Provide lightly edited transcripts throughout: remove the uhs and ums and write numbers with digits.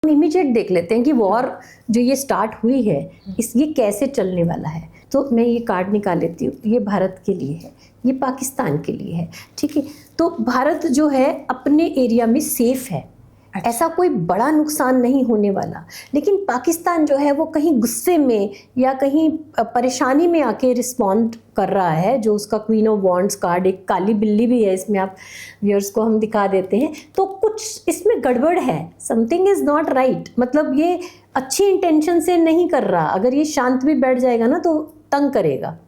Immediate देख लेते हैं कि वॉर जो ये स्टार्ट हुई है ये कैसे चलने वाला है। तो मैं ये कार्ड निकाल लेती हूँ, ये भारत के लिए है, ये पाकिस्तान के लिए है, ठीक है। तो भारत जो है अपने एरिया में सेफ है, ऐसा कोई बड़ा नुकसान नहीं होने वाला। लेकिन पाकिस्तान जो है वो कहीं गुस्से में या कहीं परेशानी में आके रिस्पॉन्ड कर रहा है। जो उसका क्वीन ऑफ वॉन्ड्स कार्ड, एक काली बिल्ली भी है इसमें, आप व्यूअर्स को हम दिखा देते हैं। तो कुछ इसमें गड़बड़ है, समथिंग इज़ नॉट राइट। मतलब ये अच्छी इंटेंशन से नहीं कर रहा। अगर ये शांत भी बैठ जाएगा ना तो तंग करेगा।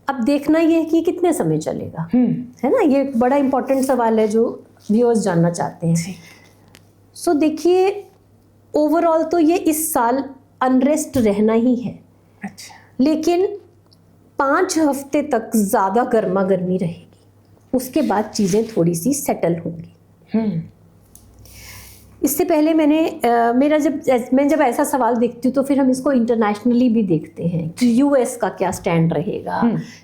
अब देखना ये है कि कितने समय चलेगा, है ना। ये बड़ा इंपॉर्टेंट सवाल है जो व्यूअर्स जानना चाहते हैं। सो देखिए, ओवरऑल तो ये इस साल अनरेस्ट रहना ही है। अच्छा। लेकिन 5 हफ्ते तक ज़्यादा गर्मा गर्मी रहेगी, उसके बाद चीज़ें थोड़ी सी सेटल होंगी। इससे पहले मैं जब ऐसा सवाल देखती हूँ तो फिर हम इसको इंटरनेशनली भी देखते हैं कि यूएस का क्या स्टैंड रहेगा,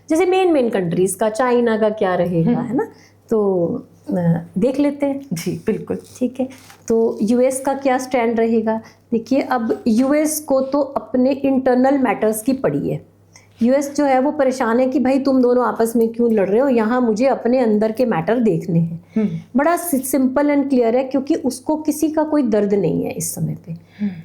जैसे मेन कंट्रीज का, चाइना का क्या रहेगा, है ना। तो देख लेते हैं। जी बिल्कुल, ठीक है। तो यूएस का क्या स्टैंड रहेगा। देखिए, अब यूएस को तो अपने इंटरनल मैटर्स की पड़ी है। यूएस जो है वो परेशान है कि भाई तुम दोनों आपस में क्यों लड़ रहे हो, यहाँ मुझे अपने अंदर के मैटर देखने हैं। बड़ा सिंपल एंड क्लियर है, क्योंकि उसको किसी का कोई दर्द नहीं है इस समय पे।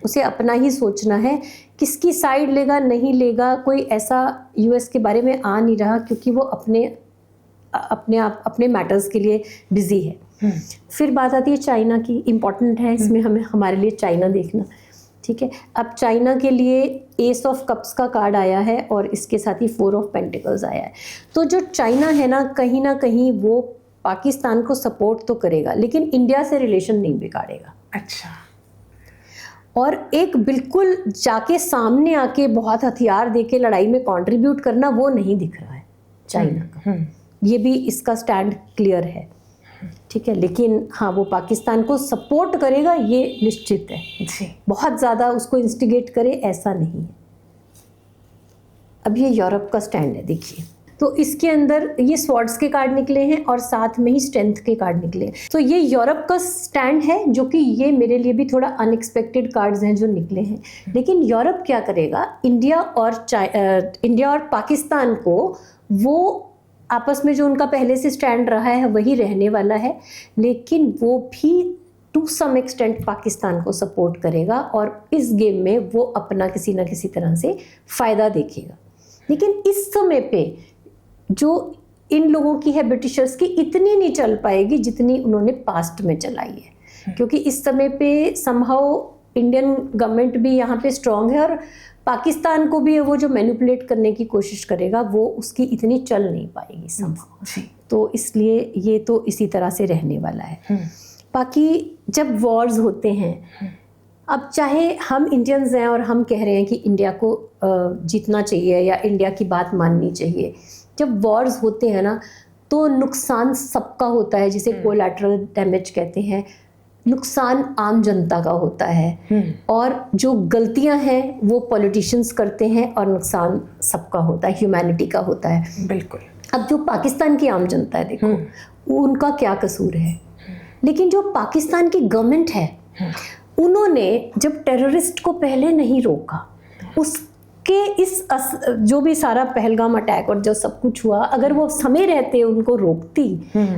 उसे अपना ही सोचना है, किसकी साइड लेगा नहीं लेगा कोई ऐसा यूएस के बारे में आ नहीं रहा, क्योंकि वो अपने मैटर्स के लिए बिजी है। फिर बात आती है चाइना की, इम्पॉर्टेंट है इसमें हमारे लिए चाइना देखना, ठीक है। अब चाइना के लिए एस ऑफ कप्स का कार्ड आया है और इसके साथ ही 4 ऑफ पेंटिकल्स आया है। तो जो चाइना है ना कहीं वो पाकिस्तान को सपोर्ट तो करेगा, लेकिन इंडिया से रिलेशन नहीं बिगाड़ेगा। अच्छा। और एक बिल्कुल जाके सामने आके बहुत हथियार देके लड़ाई में कंट्रीब्यूट करना, वो नहीं दिख रहा है चाइना का। ये भी इसका स्टैंड क्लियर है, ठीक है। लेकिन हाँ, वो पाकिस्तान को सपोर्ट करेगा ये निश्चित है जी। बहुत ज़्यादा उसको इंस्टिगेट करे ऐसा नहीं है। अब ये यूरोप का स्टैंड है, देखिए। तो इसके अंदर ये स्वॉर्ड्स के कार्ड निकले हैं और साथ में ही स्ट्रेंथ के कार्ड निकले हैं। तो ये यूरोप का स्टैंड है, जो कि ये मेरे लिए भी थोड़ा अनएक्सपेक्टेड कार्ड्स हैं जो निकले हैं। लेकिन यूरोप क्या करेगा, इंडिया और पाकिस्तान को वो आपस में जो उनका पहले से स्टैंड रहा है वही रहने वाला है, लेकिन वो भी टू सम एक्सटेंट पाकिस्तान को सपोर्ट करेगा और इस गेम में वो अपना किसी ना किसी तरह से फ़ायदा देखेगा। लेकिन इस समय पे जो इन लोगों की है ब्रिटिशर्स की, इतनी नहीं चल पाएगी जितनी उन्होंने पास्ट में चलाई है, क्योंकि इस समय पे समहाउ इंडियन गवर्नमेंट भी यहाँ पे स्ट्रांग है और पाकिस्तान को भी वो जो मैनिपुलेट करने की कोशिश करेगा वो उसकी इतनी चल नहीं पाएगी समहाउ। तो इसलिए ये तो इसी तरह से रहने वाला है। बाकी जब वॉर्स होते हैं, अब चाहे हम इंडियंस हैं और हम कह रहे हैं कि इंडिया को जीतना चाहिए या इंडिया की बात माननी चाहिए, जब वॉर्स होते हैं ना तो नुकसान सबका होता है, जिसे कोलैटरल डैमेज कहते हैं। नुकसान आम जनता का होता है और जो गलतियां हैं वो पॉलिटिशियंस करते हैं और नुकसान सबका होता है, ह्यूमैनिटी का होता है। बिल्कुल। अब जो पाकिस्तान की आम जनता है, देखो उनका क्या कसूर है। लेकिन जो पाकिस्तान की गवर्नमेंट है, उन्होंने जब टेररिस्ट को पहले नहीं रोका, उसके जो भी सारा पहलगाम अटैक और जो सब कुछ हुआ, अगर वो समय रहते उनको रोकती,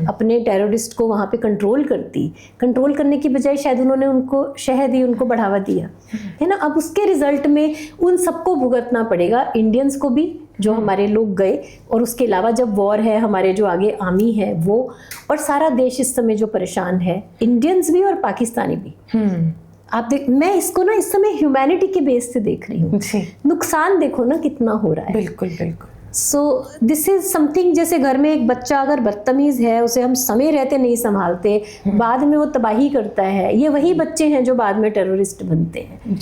अपने टेररिस्ट को वहाँ पे कंट्रोल करती, कंट्रोल करने की बजाय शायद उन्होंने उनको शह दी, उनको बढ़ावा दिया, है ना। अब उसके रिजल्ट में उन सबको भुगतना पड़ेगा, इंडियंस को भी जो हमारे लोग गए, और उसके अलावा जब वॉर है, हमारे जो आगे आर्मी है वो, और सारा देश इस समय जो परेशान है, इंडियंस भी और पाकिस्तानी भी। आप मैं इसको ना इस समय ह्यूमैनिटी के बेस से देख रही हूँ। नुकसान देखो ना कितना हो रहा है। बिल्कुल बिल्कुल। सो दिस इज समथिंग, जैसे घर में एक बच्चा अगर बदतमीज है, उसे हम समय रहते नहीं संभालते, बाद में वो तबाही करता है, ये वही बच्चे हैं जो बाद में टेररिस्ट बनते हैं।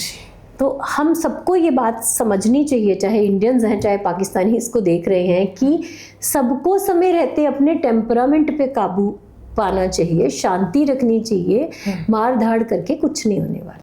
तो हम सबको ये बात समझनी चाहिए, चाहे इंडियंस हैं चाहे पाकिस्तानी इसको देख रहे हैं, कि सबको समय रहते अपने टेम्परामेंट पे काबू पाना चाहिए, शांति रखनी चाहिए। मार धाड़ करके कुछ नहीं होने वाला।